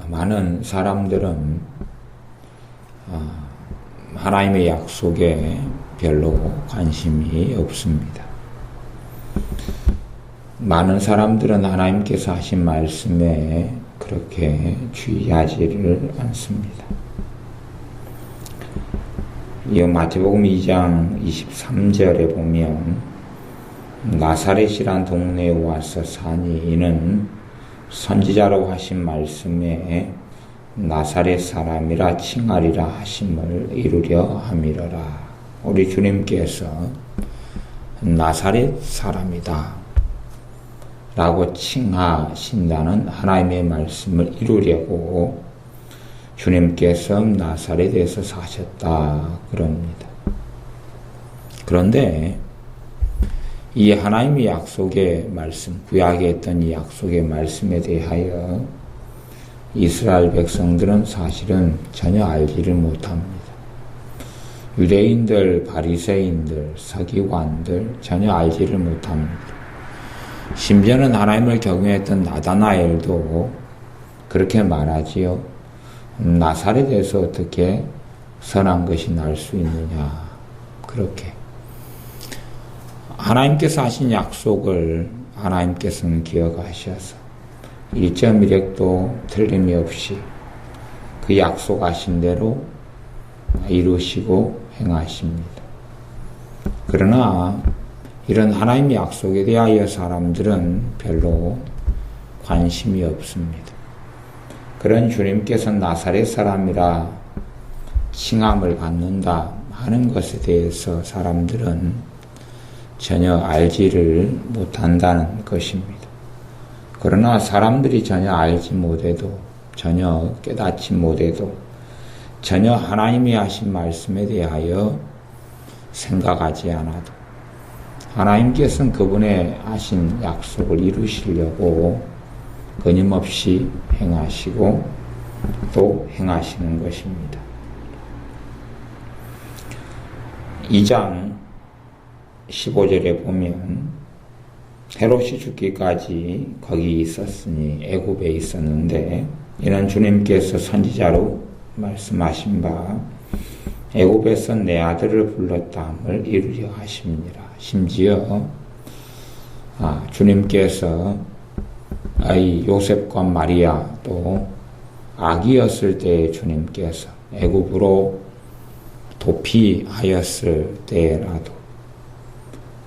많은 사람들은 하나님의 약속에 별로 관심이 없습니다. 많은 사람들은 하나님께서 하신 말씀에 그렇게 주의하지를 않습니다. 이 마태복음 2장 23절에 보면 나사렛이란 동네에 와서 사니 이는 선지자로 하신 말씀에 나사렛 사람이라 칭하리라 하심을 이루려 함이러라. 우리 주님께서 나사렛 사람이다 라고 칭하신다는 하나님의 말씀을 이루려고 주님께서 나사렛에서 사셨다 그럽니다. 그런데 이 하나님의 약속의 말씀, 구약에 있던 이 약속의 말씀에 대하여 이스라엘 백성들은 사실은 전혀 알지를 못합니다. 유대인들, 바리새인들, 서기관들 전혀 알지를 못합니다. 심지어는 하나님을 경외했던 나다나엘도 그렇게 말하지요. 나사렛에서 어떻게 선한 것이 날 수 있느냐. 그렇게. 하나님께서 하신 약속을 하나님께서는 기억하셔서 1.1획도 틀림이 없이 그 약속하신 대로 이루시고 행하십니다. 그러나 이런 하나님의 약속에 대하여 사람들은 별로 관심이 없습니다. 그런 주님께서 나사렛 사람이라 칭함을 받는다 하는 것에 대해서 사람들은 전혀 알지를 못한다는 것입니다. 그러나 사람들이 전혀 알지 못해도, 전혀 깨닫지 못해도, 전혀 하나님이 하신 말씀에 대하여 생각하지 않아도 하나님께서는 그분의 하신 약속을 이루시려고 끊임없이 행하시고 또 행하시는 것입니다. 2장 15절에 보면 헤롯이 죽기까지 거기 있었으니 애굽에 있었는데 이는 주님께서 선지자로 말씀하신 바 애굽에서 내 아들을 불렀다함을 이루려 하심이니라. 심지어 주님께서 요셉과 마리아 또 아기였을 때 주님께서 애굽으로 도피하였을 때라도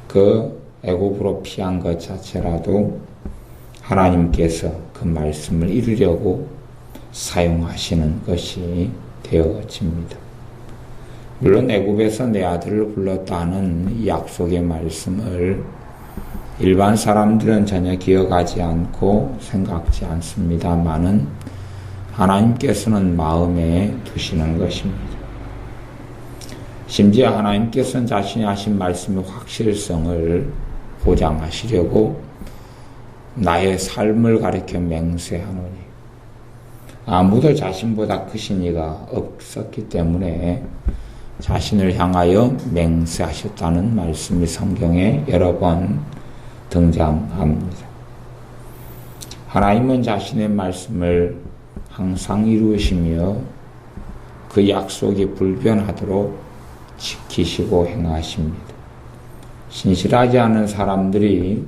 그 애굽으로 피한 것 자체라도 하나님께서 그 말씀을 이루려고 사용하시는 것이 되어집니다. 물론 애굽에서 내 아들을 불렀다는 이 약속의 말씀을 일반 사람들은 전혀 기억하지 않고 생각지 않습니다만은 하나님께서는 마음에 두시는 것입니다. 심지어 하나님께서는 자신이 하신 말씀의 확실성을 보장하시려고 나의 삶을 가리켜 맹세하노니 아무도 자신보다 크신 이가 없었기 때문에 자신을 향하여 맹세하셨다는 말씀이 성경에 여러 번 등장합니다. 하나님은 자신의 말씀을 항상 이루시며 그 약속이 불변하도록 지키시고 행하십니다. 신실하지 않은 사람들이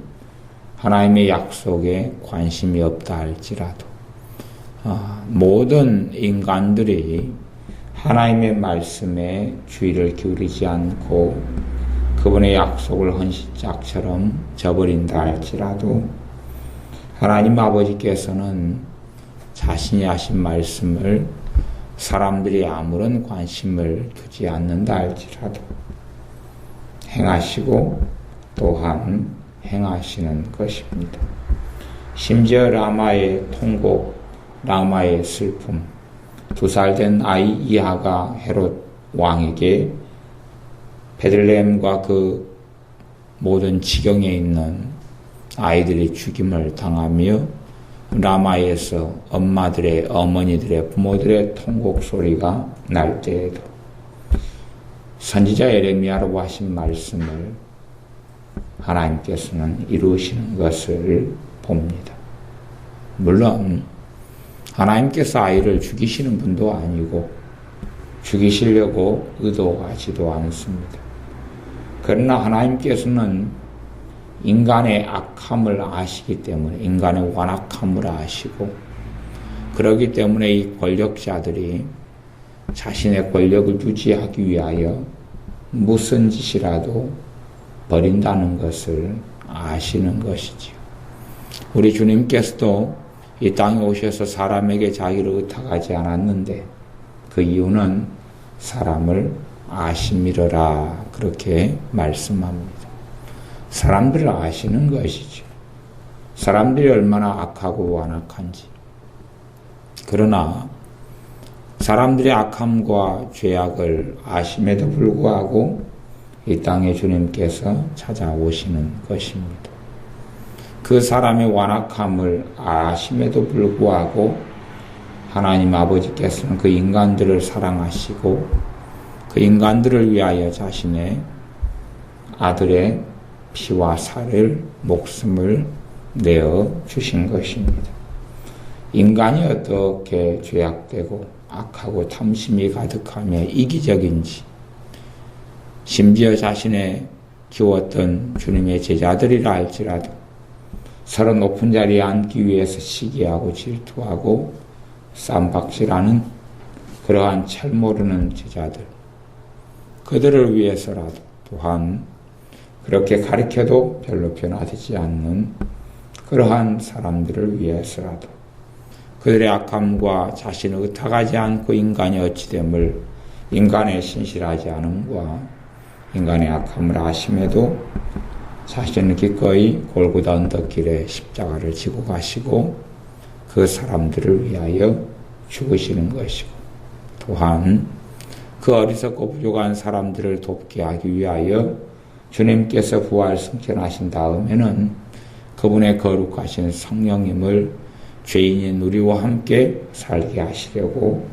하나님의 약속에 관심이 없다 할지라도 모든 인간들이 하나님의 말씀에 주의를 기울이지 않고 그분의 약속을 헌신짝처럼 저버린다 할지라도 하나님 아버지께서는 자신이 하신 말씀을 사람들이 아무런 관심을 두지 않는다 할지라도 행하시고 또한 행하시는 것입니다. 심지어 라마의 통곡, 라마의 슬픔, 2살 된 아이 이하가 헤롯 왕에게 베들레헴과 그 모든 지경에 있는 아이들이 죽임을 당하며 라마에서 엄마들의, 어머니들의, 부모들의 통곡 소리가 날 때에도 선지자 예레미야로 하신 말씀을 하나님께서는 이루시는 것을 봅니다. 물론 하나님께서 아이를 죽이시는 분도 아니고 죽이시려고 의도하지도 않습니다. 그러나 하나님께서는 인간의 악함을 아시기 때문에, 인간의 완악함을 아시고, 그렇기 때문에 이 권력자들이 자신의 권력을 유지하기 위하여 무슨 짓이라도 벌인다는 것을 아시는 것이지요. 우리 주님께서도 이 땅에 오셔서 사람에게 자기를 의탁하지 않았는데 그 이유는 사람을 아심이러라, 그렇게 말씀합니다. 사람들을 아시는 것이죠. 사람들이 얼마나 악하고 완악한지. 그러나 사람들의 악함과 죄악을 아심에도 불구하고 이 땅에 주님께서 찾아오시는 것입니다. 그 사람의 완악함을 아심에도 불구하고 하나님 아버지께서는 그 인간들을 사랑하시고 그 인간들을 위하여 자신의 아들의 피와 살을, 목숨을 내어 주신 것입니다. 인간이 어떻게 죄악되고 악하고 탐심이 가득하며 이기적인지, 심지어 자신의 키웠던 주님의 제자들이라 할지라도 서로 높은 자리에 앉기 위해서 시기하고 질투하고 쌈박질하는 그러한 잘 모르는 제자들, 그들을 위해서라도, 또한 그렇게 가르쳐도 별로 변화되지 않는 그러한 사람들을 위해서라도, 그들의 악함과 자신을 의탁하지 않고 인간이 어찌됨을, 인간의 신실하지 않음과 인간의 악함을 아심에도 자신은 기꺼이 골고다 언덕길에 십자가를 지고 가시고 그 사람들을 위하여 죽으시는 것이고, 또한 그 어리석고 부족한 사람들을 돕게 하기 위하여 주님께서 부활 승천하신 다음에는 그분의 거룩하신 성령님을 죄인인 우리와 함께 살게 하시려고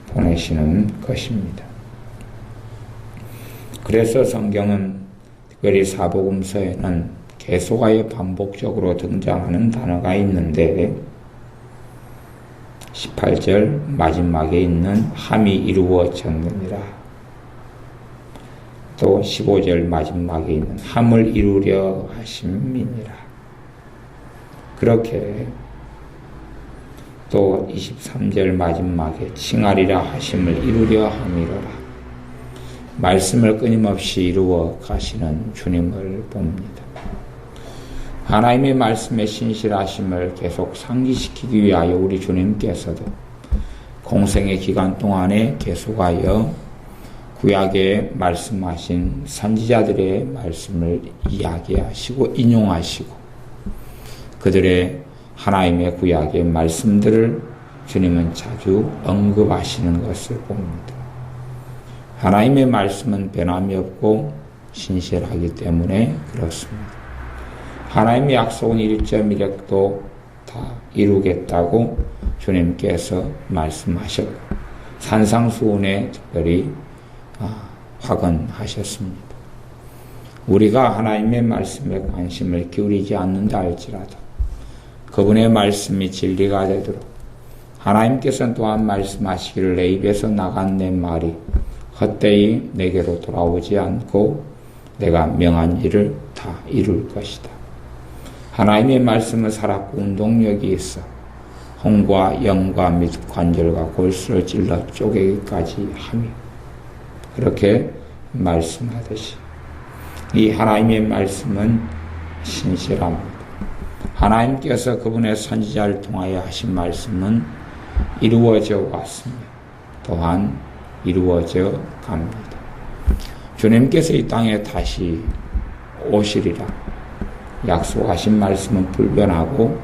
보내시는 것입니다. 그래서 성경은 특별히 사복음서에는 계속하여 반복적으로 등장하는 단어가 있는데 18절 마지막에 있는 함이 이루어졌느니라, 또 15절 마지막에 있는 함을 이루려 하심이니라, 그렇게 또 23절 마지막에 칭하리라 하심을 이루려 함이로라, 말씀을 끊임없이 이루어 가시는 주님을 봅니다. 하나님의 말씀의 신실하심을 계속 상기시키기 위하여 우리 주님께서도 공생의 기간 동안에 계속하여 구약에 말씀하신 선지자들의 말씀을 이야기하시고 인용하시고 그들의 하나님의 구약의 말씀들을 주님은 자주 언급하시는 것을 봅니다. 하나님의 말씀은 변함이 없고 신실하기 때문에 그렇습니다. 하나님의 약속은 1.1획도 다 이루겠다고 주님께서 말씀하셨고 산상수훈에 특별히 확언하셨습니다. 우리가 하나님의 말씀에 관심을 기울이지 않는다 할지라도 그분의 말씀이 진리가 되도록 하나님께서는 또한 말씀하시기를 내 입에서 나간 내 말이 헛되이 내게로 돌아오지 않고 내가 명한 일을 다 이룰 것이다. 하나님의 말씀은 살았고 운동력이 있어 혼과 영과 및 관절과 골수를 찔러 쪼개기까지 하며 그렇게 말씀하듯이 이 하나님의 말씀은 신실합니다. 하나님께서 그분의 선지자를 통하여 하신 말씀은 이루어져 왔으며 또한 이루어져 갑니다. 주님께서 이 땅에 다시 오시리라 약속하신 말씀은 불변하고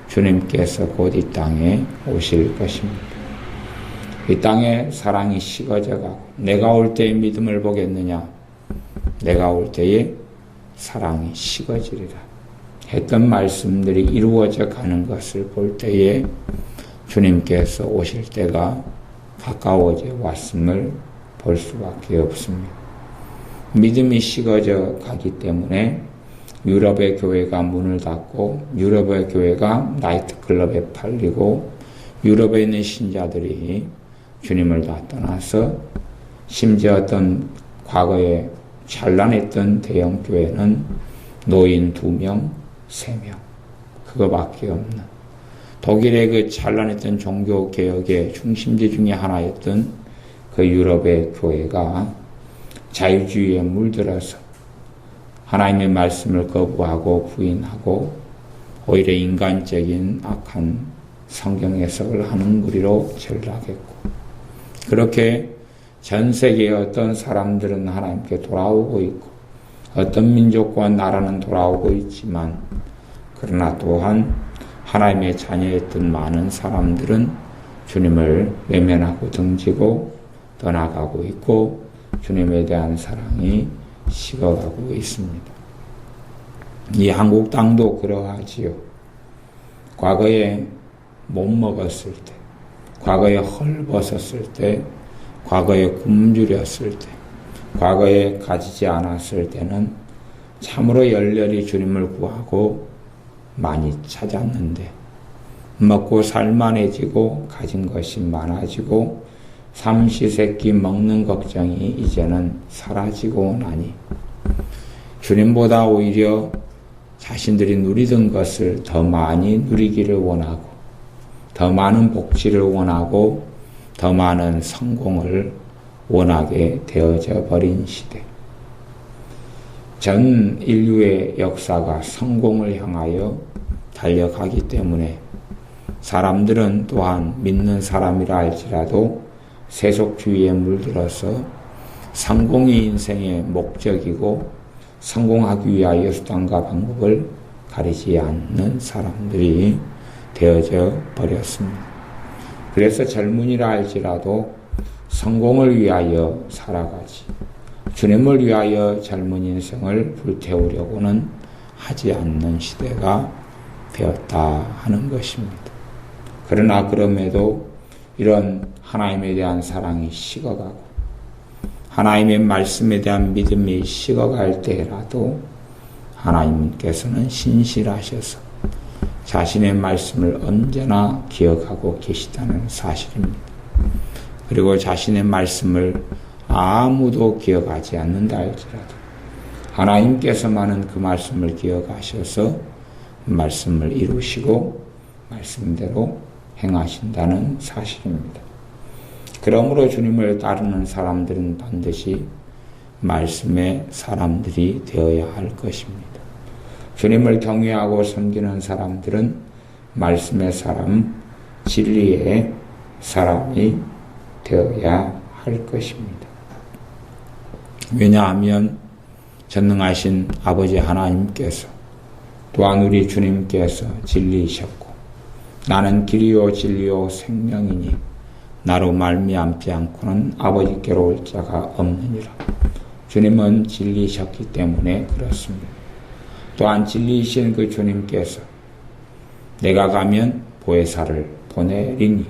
주님께서 곧 이 땅에 오실 것입니다. 이 땅에 사랑이 식어져가고 내가 올 때의 믿음을 보겠느냐, 내가 올 때에 사랑이 식어지리라 했던 말씀들이 이루어져 가는 것을 볼 때에 주님께서 오실 때가 가까워져 왔음을 볼 수밖에 없습니다. 믿음이 식어져 가기 때문에 유럽의 교회가 문을 닫고 유럽의 교회가 나이트클럽에 팔리고 유럽에 있는 신자들이 주님을 다 떠나서 심지어 어떤 과거에 찬란했던 대형교회는 노인 2명, 3명 그거밖에 없는 독일의 그 찬란했던 종교개혁의 중심지 중에 하나였던 그 유럽의 교회가 자유주의에 물들어서 하나님의 말씀을 거부하고 부인하고 오히려 인간적인 악한 성경 해석을 하는 무리로 전락했고 그렇게 전 세계의 어떤 사람들은 하나님께 돌아오고 있고 어떤 민족과 나라는 돌아오고 있지만 그러나 또한 하나님의 자녀였던 많은 사람들은 주님을 외면하고 등지고 떠나가고 있고 주님에 대한 사랑이 식어가고 있습니다. 이 한국 땅도 그러하지요. 과거에 못 먹었을 때, 과거에 헐벗었을 때, 과거에 굶주렸을 때, 과거에 가지지 않았을 때는 참으로 열렬히 주님을 구하고 많이 찾았는데 먹고 살만해지고 가진 것이 많아지고 삼시세끼 먹는 걱정이 이제는 사라지고 나니 주님보다 오히려 자신들이 누리던 것을 더 많이 누리기를 원하고 더 많은 복지를 원하고 더 많은 성공을 원하게 되어져 버린 시대. 전 인류의 역사가 성공을 향하여 달려가기 때문에 사람들은 또한 믿는 사람이라 할지라도 세속주의에 물들어서 성공이 인생의 목적이고 성공하기 위하여 수단과 방법을 가리지 않는 사람들이 되어져 버렸습니다. 그래서 젊은이라 할지라도 성공을 위하여 살아가지 주님을 위하여 젊은 인생을 불태우려고는 하지 않는 시대가 되었다 하는 것입니다. 그러나 그럼에도 이런 하나님에 대한 사랑이 식어가고 하나님의 말씀에 대한 믿음이 식어갈 때라도 하나님께서는 신실하셔서 자신의 말씀을 언제나 기억하고 계시다는 사실입니다. 그리고 자신의 말씀을 아무도 기억하지 않는다 할지라도 하나님께서만은 그 말씀을 기억하셔서 말씀을 이루시고 말씀대로 행하신다는 사실입니다. 그러므로 주님을 따르는 사람들은 반드시 말씀의 사람들이 되어야 할 것입니다. 주님을 경외하고 섬기는 사람들은 말씀의 사람, 진리의 사람이 되어야 할 것입니다. 왜냐하면 전능하신 아버지 하나님께서 또한 우리 주님께서 진리이셨고 나는 길이요 진리요 생명이니 나로 말미암지 않고는 아버지께로 올 자가 없느니라. 주님은 진리이셨기 때문에 그렇습니다. 또한 진리이신 그 주님께서 내가 가면 보혜사를 보내리니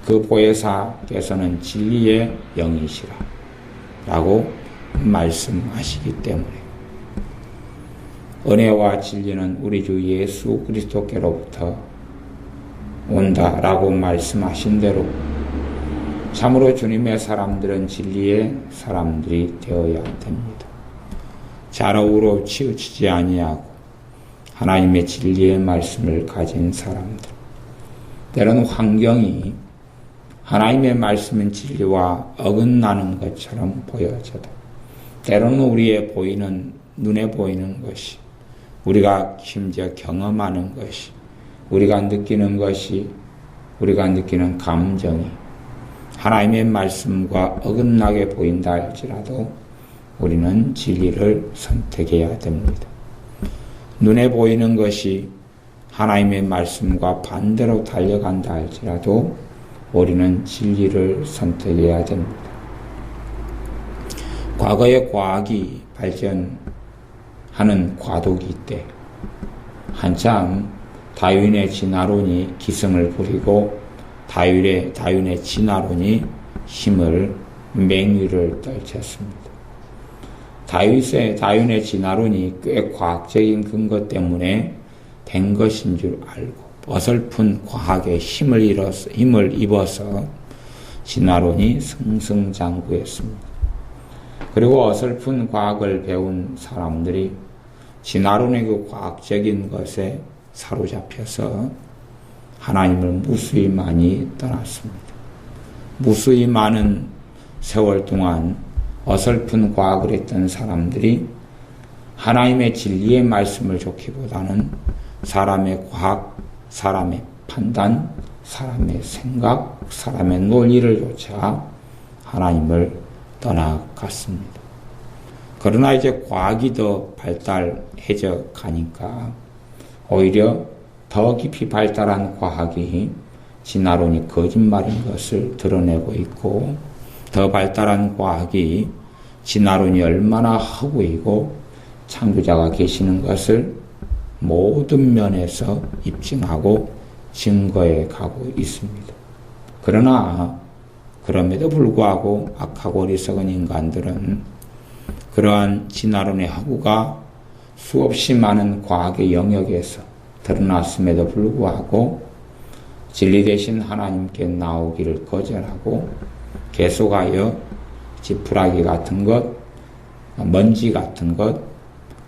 그 보혜사께서는 진리의 영이시라 라고 말씀하시기 때문에 은혜와 진리는 우리 주 예수 그리스도께로부터 온다라고 말씀하신 대로 참으로 주님의 사람들은 진리의 사람들이 되어야 됩니다. 좌우로 치우치지 아니하고 하나님의 진리의 말씀을 가진 사람들. 때로는 환경이 하나님의 말씀인 진리와 어긋나는 것처럼 보여져도 때로는 우리의 보이는 눈에 보이는 것이 우리가 심지어 경험하는 것이 우리가 느끼는 것이 우리가 느끼는 감정이 하나님의 말씀과 어긋나게 보인다 할지라도 우리는 진리를 선택해야 됩니다. 눈에 보이는 것이 하나님의 말씀과 반대로 달려간다 할지라도 우리는 진리를 선택해야 됩니다. 과거의 과학이 발전하는 과도기 때 한참 다윈의 진화론이 기승을 부리고 다윈의 진화론이 힘을 맹위를 떨쳤습니다. 다윈의 진화론이 꽤 과학적인 근거 때문에 된 것인 줄 알고 어설픈 과학에 힘을 입어서 진화론이 승승장구했습니다. 그리고 어설픈 과학을 배운 사람들이 진화론의 그 과학적인 것에 사로잡혀서 하나님을 무수히 많이 떠났습니다. 무수히 많은 세월 동안 어설픈 과학을 했던 사람들이 하나님의 진리의 말씀을 좇기보다는 사람의 과학, 사람의 판단, 사람의 생각, 사람의 논리를 좇아 하나님을 떠나갔습니다. 그러나 이제 과학이 더 발달해져 가니까 오히려 더 깊이 발달한 과학이 진화론이 거짓말인 것을 드러내고 있고, 더 발달한 과학이 진화론이 얼마나 허구이고 창조자가 계시는 것을 모든 면에서 입증하고 증거해 가고 있습니다. 그러나 그럼에도 불구하고 악하고 어리석은 인간들은 그러한 진화론의 허구가 수없이 많은 과학의 영역에서 드러났음에도 불구하고 진리 대신 하나님께 나오기를 거절하고 계속하여 지푸라기 같은 것, 먼지 같은 것,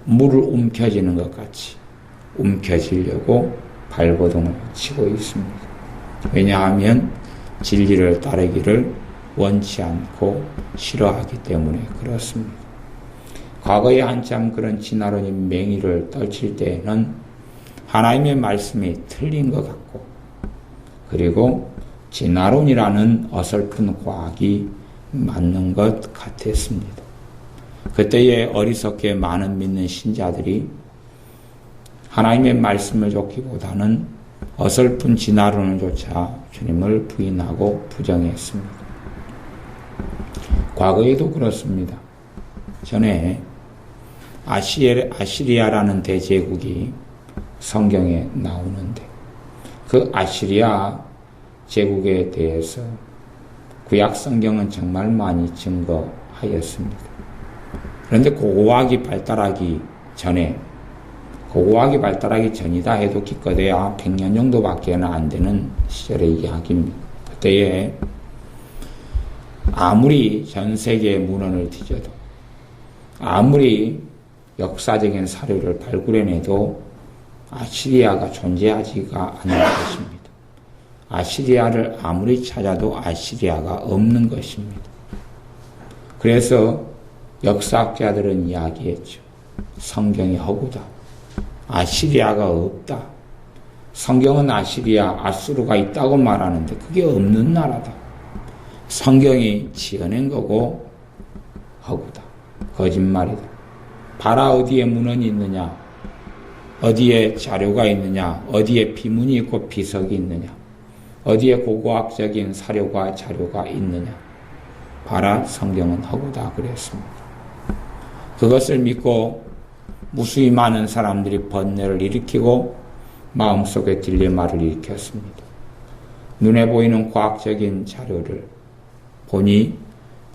물을 움켜쥐는 것 같이 움켜쥐려고 발버둥을 치고 있습니다. 왜냐하면 진리를 따르기를 원치 않고 싫어하기 때문에 그렇습니다. 과거에 한참 그런 진화론이 맹위를 떨칠 때에는 하나님의 말씀이 틀린 것 같고, 그리고 진화론이라는 어설픈 과학이 맞는 것 같았습니다. 그때에 어리석게 많은 믿는 신자들이 하나님의 말씀을 좇기보다는 어설픈 진화론을 좇아 주님을 부인하고 부정했습니다. 과거에도 그렇습니다. 전에 아시리아라는 대제국이 성경에 나오는데 그 아시리아 제국에 대해서 구약 성경은 정말 많이 증거하였습니다. 그런데 고고학이 발달하기 전이다 해도 기껏해야 100년 정도밖에 안 되는 시절의 이야기입니다. 그때에 아무리 전 세계의 문헌을 뒤져도, 아무리 역사적인 사료를 발굴해내도 아시리아가 존재하지가 않는 것입니다. 아시리아를 아무리 찾아도 아시리아가 없는 것입니다. 그래서 역사학자들은 이야기했죠. 성경이 허구다. 아시리아가 없다. 성경은 아시리아, 아수르가 있다고 말하는데 그게 없는 나라다. 성경이 지어낸 거고 허구다. 거짓말이다. 봐라, 어디에 문헌이 있느냐, 어디에 자료가 있느냐, 어디에 비문이 있고 비석이 있느냐, 어디에 고고학적인 사료가 자료가 있느냐. 봐라, 성경은 허구다 그랬습니다. 그것을 믿고 무수히 많은 사람들이 번뇌를 일으키고 마음속에 딜레마를 일으켰습니다. 눈에 보이는 과학적인 자료를 보니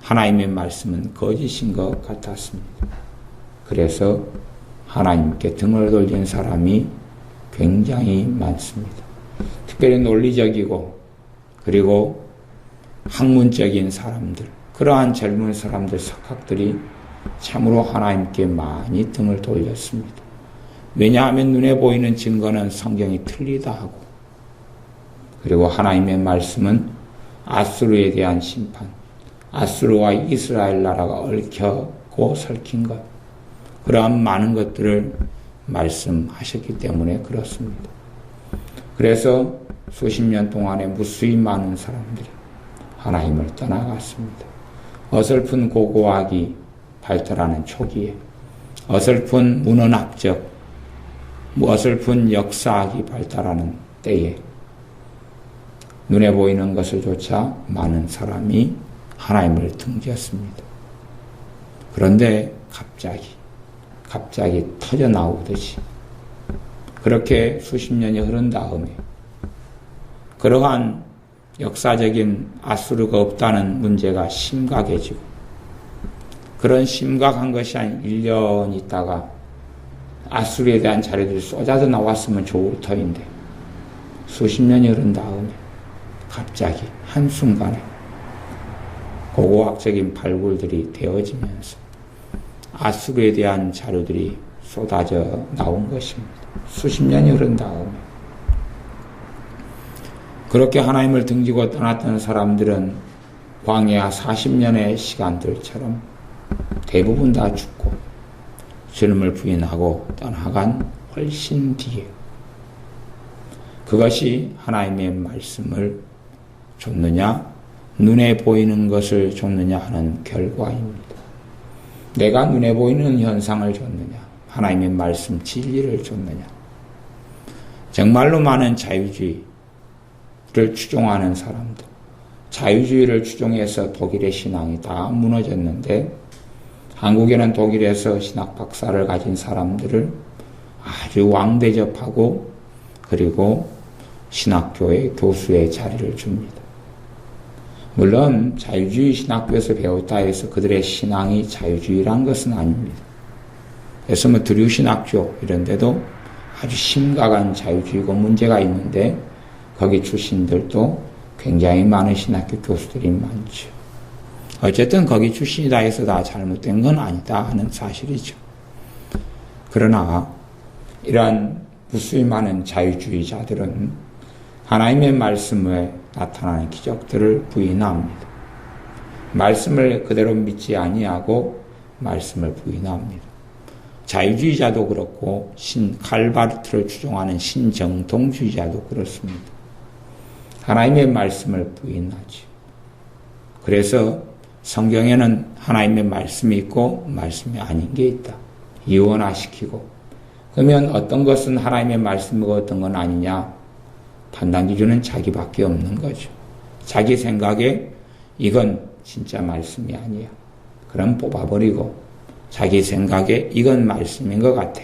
하나님의 말씀은 거짓인 것 같았습니다. 그래서 하나님께 등을 돌린 사람이 굉장히 많습니다. 특별히 논리적이고 그리고 학문적인 사람들, 그러한 젊은 사람들, 석학들이 참으로 하나님께 많이 등을 돌렸습니다. 왜냐하면 눈에 보이는 증거는 성경이 틀리다 하고, 그리고 하나님의 말씀은 아수르에 대한 심판, 아수르와 이스라엘 나라가 얽혀고 설킨 것, 그러한 많은 것들을 말씀하셨기 때문에 그렇습니다. 그래서 수십 년 동안에 무수히 많은 사람들이 하나님을 떠나갔습니다. 어설픈 고고학이 발달하는 초기에, 어설픈 문헌학적, 어설픈 역사학이 발달하는 때에 눈에 보이는 것을 조차 많은 사람이 하나님을 등졌습니다. 그런데 갑자기 터져 나오듯이 그렇게 수십 년이 흐른 다음에 그러한 역사적인 아수르가 없다는 문제가 심각해지고, 그런 심각한 것이 한 1년 있다가 아수르에 대한 자료들이 쏟아져 나왔으면 좋을 터인데 수십 년이 흐른 다음에 갑자기 한순간에 고고학적인 발굴들이 되어지면서 아수르에 대한 자료들이 쏟아져 나온 것입니다. 수십 년이 흐른 다음에. 그렇게 하나님을 등지고 떠났던 사람들은 광야 40년의 시간들처럼 대부분 다 죽고 주님을 부인하고 떠나간 훨씬 뒤에 그것이 하나님의 말씀을 줬느냐 눈에 보이는 것을 줬느냐 하는 결과입니다. 내가 눈에 보이는 현상을 줬느냐 하나님의 말씀 진리를 줬느냐. 정말로 많은 자유주의를 추종하는 사람들, 자유주의를 추종해서 독일의 신앙이 다 무너졌는데 한국에는 독일에서 신학 박사를 가진 사람들을 아주 왕대접하고 그리고 신학교의 교수의 자리를 줍니다. 물론 자유주의 신학교에서 배웠다 해서 그들의 신앙이 자유주의란 것은 아닙니다. 그래서 드류신학교 이런 데도 아주 심각한 자유주의고 문제가 있는데 거기 출신들도 굉장히 많은 신학교 교수들이 많죠. 어쨌든 거기 출신이다 해서 다 잘못된 건 아니다 하는 사실이죠. 그러나 이러한 무수히 많은 자유주의자들은 하나님의 말씀에 나타나는 기적들을 부인합니다. 말씀을 그대로 믿지 아니하고 말씀을 부인합니다. 자유주의자도 그렇고 칼바르트를 추종하는 신정통주의자도 그렇습니다. 하나님의 말씀을 부인하지. 그래서 성경에는 하나님의 말씀이 있고 말씀이 아닌 게 있다. 이원화시키고 그러면 어떤 것은 하나님의 말씀이고 어떤 건 아니냐? 판단 기준은 자기밖에 없는 거죠. 자기 생각에 이건 진짜 말씀이 아니야. 그럼 뽑아버리고 자기 생각에 이건 말씀인 것 같아.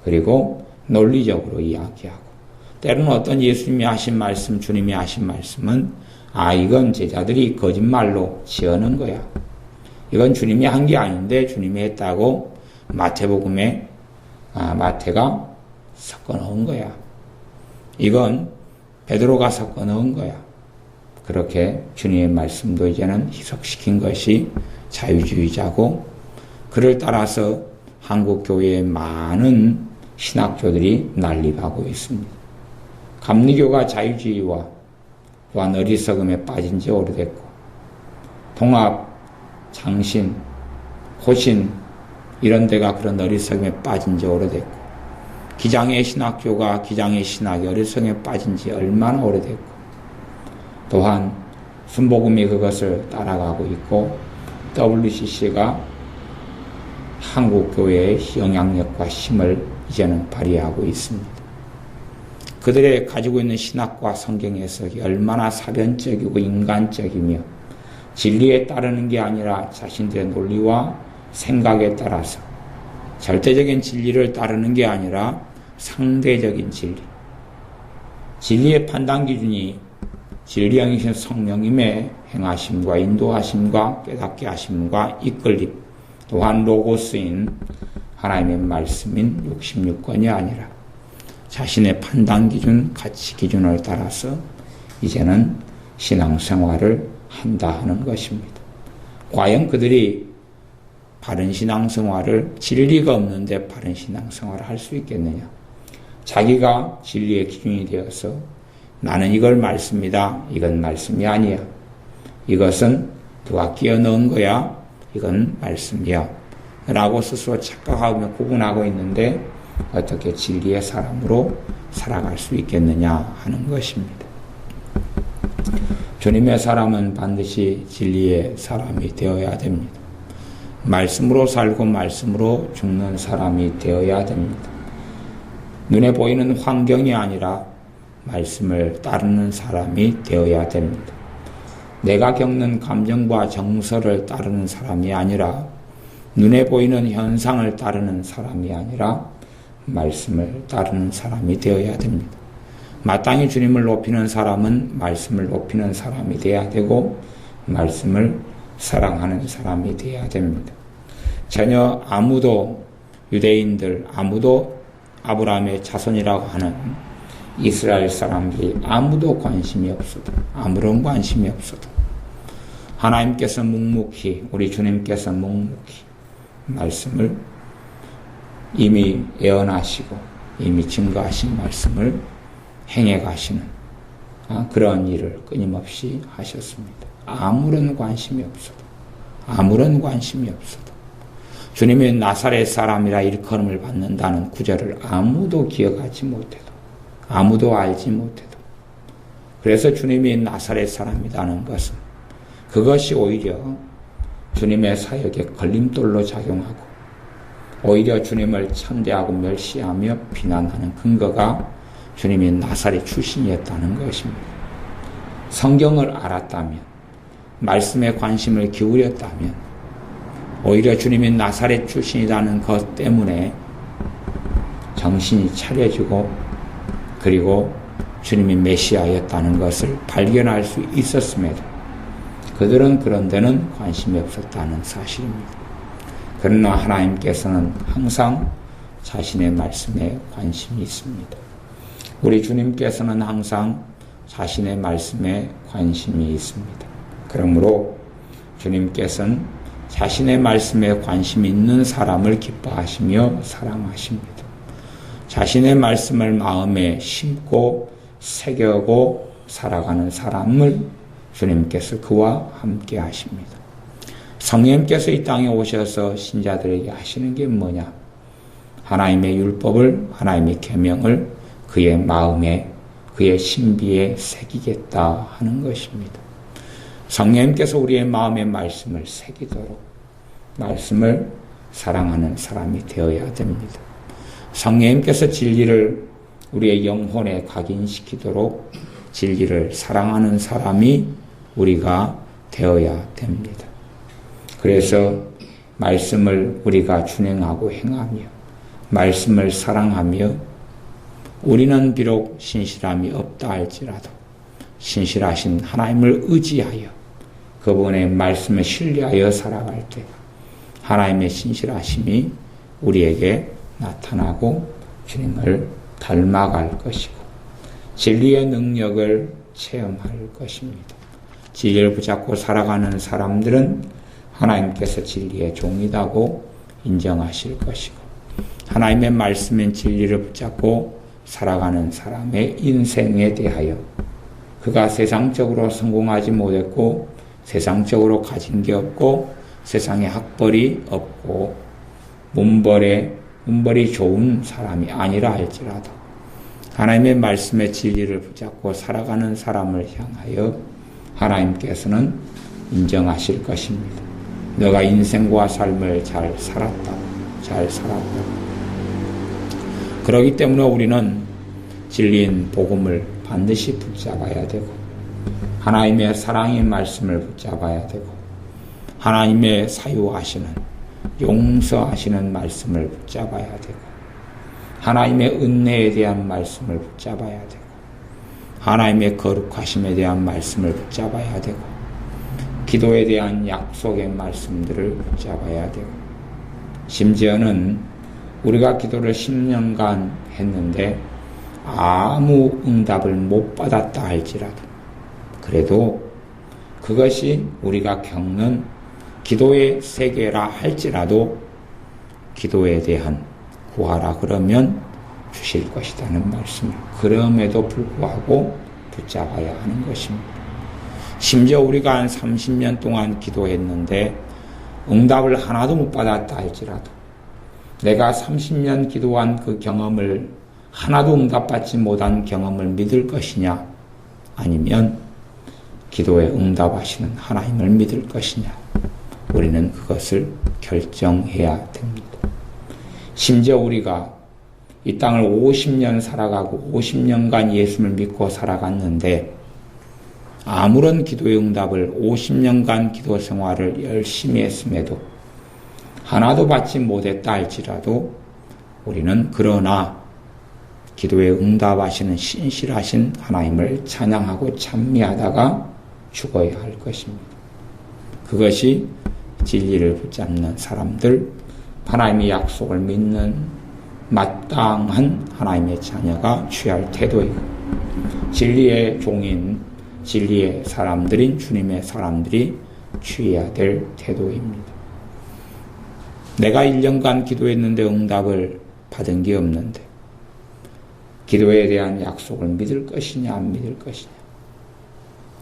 그리고 논리적으로 이야기하고 때로는 어떤 예수님이 하신 말씀, 주님이 하신 말씀은 이건 제자들이 거짓말로 지어낸 거야. 이건 주님이 한 게 아닌데 주님이 했다고 마태복음에 마태가 섞어 넣은 거야. 이건 베드로가 섞어 넣은 거야. 그렇게 주님의 말씀도 이제는 희석시킨 것이 자유주의자고 그를 따라서 한국 교회의 많은 신학교들이 난립하고 있습니다. 감리교가 자유주의와 또한 어리석음에 빠진 지 오래됐고 통합, 장신, 호신 이런 데가 그런 어리석음에 빠진 지 오래됐고 기장의 신학교가 기장의 신학이 어리석음에 빠진 지 얼마나 오래됐고 또한 순복음이 그것을 따라가고 있고 WCC가 한국교회의 영향력과 힘을 이제는 발휘하고 있습니다. 그들의 가지고 있는 신학과 성경 해석이 얼마나 사변적이고 인간적이며 진리에 따르는 게 아니라 자신들의 논리와 생각에 따라서 절대적인 진리를 따르는 게 아니라 상대적인 진리. 진리의 판단 기준이 진리형이신 성령님의 행하심과 인도하심과 깨닫게 하심과 이끌림 또한 로고스인 하나님의 말씀인 66권이 아니라 자신의 판단 기준, 가치 기준을 따라서 이제는 신앙생활을 한다 하는 것입니다. 과연 그들이 바른 신앙생활을 진리가 없는데 바른 신앙생활을 할 수 있겠느냐? 자기가 진리의 기준이 되어서 나는 이걸 말씀이다. 이건 말씀이 아니야. 이것은 누가 끼워 넣은 거야. 이건 말씀이야. 라고 스스로 착각하며 구분하고 있는데 어떻게 진리의 사람으로 살아갈 수 있겠느냐 하는 것입니다. 주님의 사람은 반드시 진리의 사람이 되어야 됩니다. 말씀으로 살고 말씀으로 죽는 사람이 되어야 됩니다. 눈에 보이는 환경이 아니라 말씀을 따르는 사람이 되어야 됩니다. 내가 겪는 감정과 정서를 따르는 사람이 아니라 눈에 보이는 현상을 따르는 사람이 아니라 말씀을 따르는 사람이 되어야 됩니다. 마땅히 주님을 높이는 사람은 말씀을 높이는 사람이 되어야 되고 말씀을 사랑하는 사람이 되어야 됩니다. 전혀 아무도 유대인들 아무도 아브라함의 자손이라고 하는 이스라엘 사람들이 아무도 관심이 없어도, 아무런 관심이 없어도 하나님께서 묵묵히, 우리 주님께서 묵묵히 말씀을 이미 예언하시고 이미 증거하신 말씀을 행해 가시는 그런 일을 끊임없이 하셨습니다. 아무런 관심이 없어도, 아무런 관심이 없어도 주님이 나사렛 사람이라 일컬음을 받는다는 구절을 아무도 기억하지 못해도, 아무도 알지 못해도, 그래서 주님이 나사렛 사람이라는 것은 그것이 오히려 주님의 사역에 걸림돌로 작용하고 오히려 주님을 천대하고 멸시하며 비난하는 근거가 주님이 나사렛 출신이었다는 것입니다. 성경을 알았다면, 말씀에 관심을 기울였다면 오히려 주님이 나사렛 출신이라는 것 때문에 정신이 차려지고 그리고 주님이 메시아였다는 것을 발견할 수 있었음에도 그들은 그런 데는 관심이 없었다는 사실입니다. 그러나 하나님께서는 항상 자신의 말씀에 관심이 있습니다. 우리 주님께서는 항상 자신의 말씀에 관심이 있습니다. 그러므로 주님께서는 자신의 말씀에 관심이 있는 사람을 기뻐하시며 사랑하십니다. 자신의 말씀을 마음에 심고 새겨고 살아가는 사람을 주님께서 그와 함께 하십니다. 성령님께서 이 땅에 오셔서 신자들에게 하시는 게 뭐냐? 하나님의 율법을, 하나님의 계명을 그의 마음에, 그의 신비에 새기겠다 하는 것입니다. 성령님께서 우리의 마음에 말씀을 새기도록 말씀을 사랑하는 사람이 되어야 됩니다. 성령님께서 진리를 우리의 영혼에 각인시키도록 진리를 사랑하는 사람이 우리가 되어야 됩니다. 그래서 말씀을 우리가 준행하고 행하며 말씀을 사랑하며 우리는 비록 신실함이 없다 할지라도 신실하신 하나님을 의지하여 그분의 말씀에 신뢰하여 살아갈 때 하나님의 신실하심이 우리에게 나타나고 주님을 닮아갈 것이고 진리의 능력을 체험할 것입니다. 진리를 붙잡고 살아가는 사람들은 하나님께서 진리의 종이라고 인정하실 것이고 하나님의 말씀인 진리를 붙잡고 살아가는 사람의 인생에 대하여 그가 세상적으로 성공하지 못했고 세상적으로 가진 게 없고 세상에 학벌이 없고 문벌이 좋은 사람이 아니라 할지라도 하나님의 말씀의 진리를 붙잡고 살아가는 사람을 향하여 하나님께서는 인정하실 것입니다. 너가 인생과 삶을 잘 살았다. 그렇기 때문에 우리는 진리인 복음을 반드시 붙잡아야 되고 하나님의 사랑의 말씀을 붙잡아야 되고 하나님의 사유하시는 용서하시는 말씀을 붙잡아야 되고 하나님의 은혜에 대한 말씀을 붙잡아야 되고 하나님의 거룩하심에 대한 말씀을 붙잡아야 되고 기도에 대한 약속의 말씀들을 붙잡아야 되고 심지어는 우리가 기도를 10년간 했는데 아무 응답을 못 받았다 할지라도 그래도 그것이 우리가 겪는 기도의 세계라 할지라도 기도에 대한 구하라 그러면 주실 것이라는 말씀을 그럼에도 불구하고 붙잡아야 하는 것입니다. 심지어 우리가 한 30년 동안 기도했는데 응답을 하나도 못 받았다 할지라도 내가 30년 기도한 그 경험을 하나도 응답받지 못한 경험을 믿을 것이냐 아니면 기도에 응답하시는 하나님을 믿을 것이냐 우리는 그것을 결정해야 됩니다. 심지어 우리가 이 땅을 50년 살아가고 50년간 예수를 믿고 살아갔는데 아무런 기도의 응답을 50년간 기도 생활을 열심히 했음에도 하나도 받지 못했다 할지라도 우리는 그러나 기도에 응답하시는 신실하신 하나님을 찬양하고 찬미하다가 죽어야 할 것입니다. 그것이 진리를 붙잡는 사람들, 하나님의 약속을 믿는 마땅한 하나님의 자녀가 취할 태도이고 진리의 종인 진리의 사람들인 주님의 사람들이 취해야 될 태도입니다. 내가 1년간 기도했는데 응답을 받은 게 없는데 기도에 대한 약속을 믿을 것이냐 안 믿을 것이냐.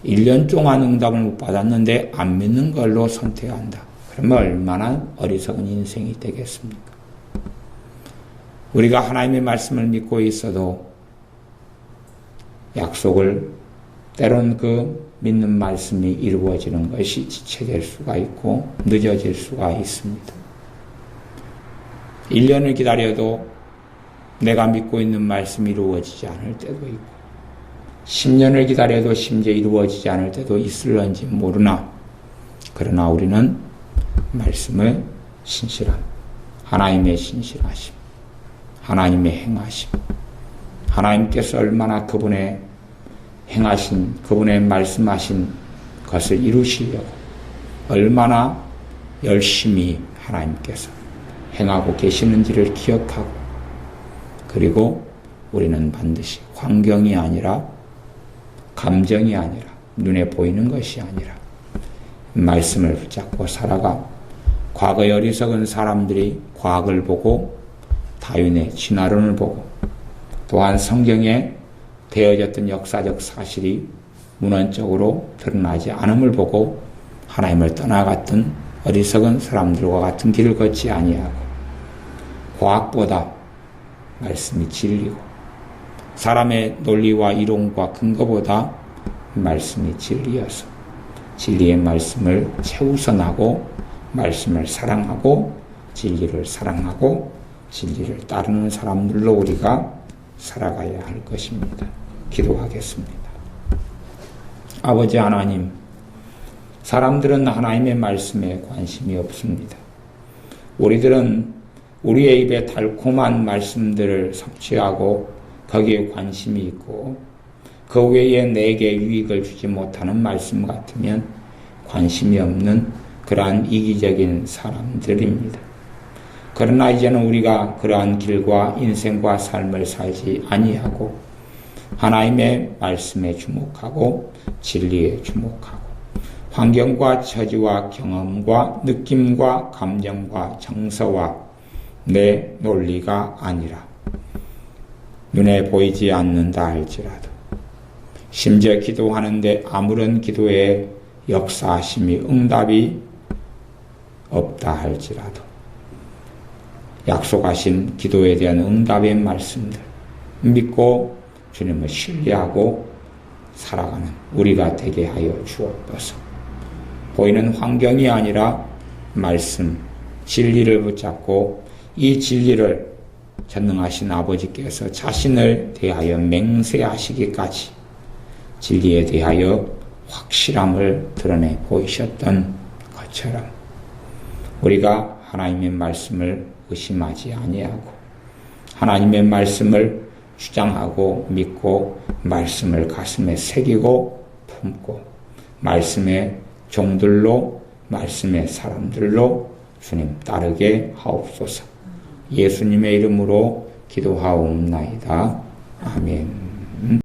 1년 동안 응답을 못 받았는데 안 믿는 걸로 선택한다. 그러면 얼마나 어리석은 인생이 되겠습니까? 우리가 하나님의 말씀을 믿고 있어도 약속을 때론 그 믿는 말씀이 이루어지는 것이 지체될 수가 있고 늦어질 수가 있습니다. 1년을 기다려도 내가 믿고 있는 말씀이 이루어지지 않을 때도 있고 10년을 기다려도 심지어 이루어지지 않을 때도 있을런지 모르나 그러나 우리는 말씀을 신실함, 하나님의 신실하심, 하나님의 행하심, 하나님께서 얼마나 그분의 행하신, 그분의 말씀하신 것을 이루시려고 얼마나 열심히 하나님께서 행하고 계시는지를 기억하고 그리고 우리는 반드시 환경이 아니라 감정이 아니라 눈에 보이는 것이 아니라 말씀을 붙잡고 살아가 과거의 어리석은 사람들이 과학을 보고 다윈의 진화론을 보고 또한 성경에 되어졌던 역사적 사실이 문헌적으로 드러나지 않음을 보고 하나님을 떠나갔던 어리석은 사람들과 같은 길을 걷지 아니하고 과학보다 말씀이 진리고 사람의 논리와 이론과 근거보다 말씀이 진리여서 진리의 말씀을 최우선하고 말씀을 사랑하고 진리를 사랑하고 진리를 따르는 사람들로 우리가 살아가야 할 것입니다. 기도하겠습니다. 아버지 하나님, 사람들은 하나님의 말씀에 관심이 없습니다. 우리들은 우리의 입에 달콤한 말씀들을 섭취하고 거기에 관심이 있고 그 외에 내게 유익을 주지 못하는 말씀 같으면 관심이 없는 그러한 이기적인 사람들입니다. 그러나 이제는 우리가 그러한 길과 인생과 삶을 살지 아니하고 하나님의 말씀에 주목하고 진리에 주목하고 환경과 처지와 경험과 느낌과 감정과 정서와 내 논리가 아니라 눈에 보이지 않는다 할지라도 심지어 기도하는데 아무런 기도에 역사하심이 응답이 없다 할지라도 약속하신 기도에 대한 응답의 말씀들 믿고 주님을 신뢰하고 살아가는 우리가 되게 하여 주옵소서. 보이는 환경이 아니라 말씀, 진리를 붙잡고 이 진리를 전능하신 아버지께서 자신을 대하여 맹세하시기까지 진리에 대하여 확실함을 드러내 보이셨던 것처럼 우리가 하나님의 말씀을 의심하지 아니하고 하나님의 말씀을 주장하고 믿고 말씀을 가슴에 새기고 품고 말씀의 종들로 말씀의 사람들로 주님 따르게 하옵소서. 예수님의 이름으로 기도하옵나이다. 아멘.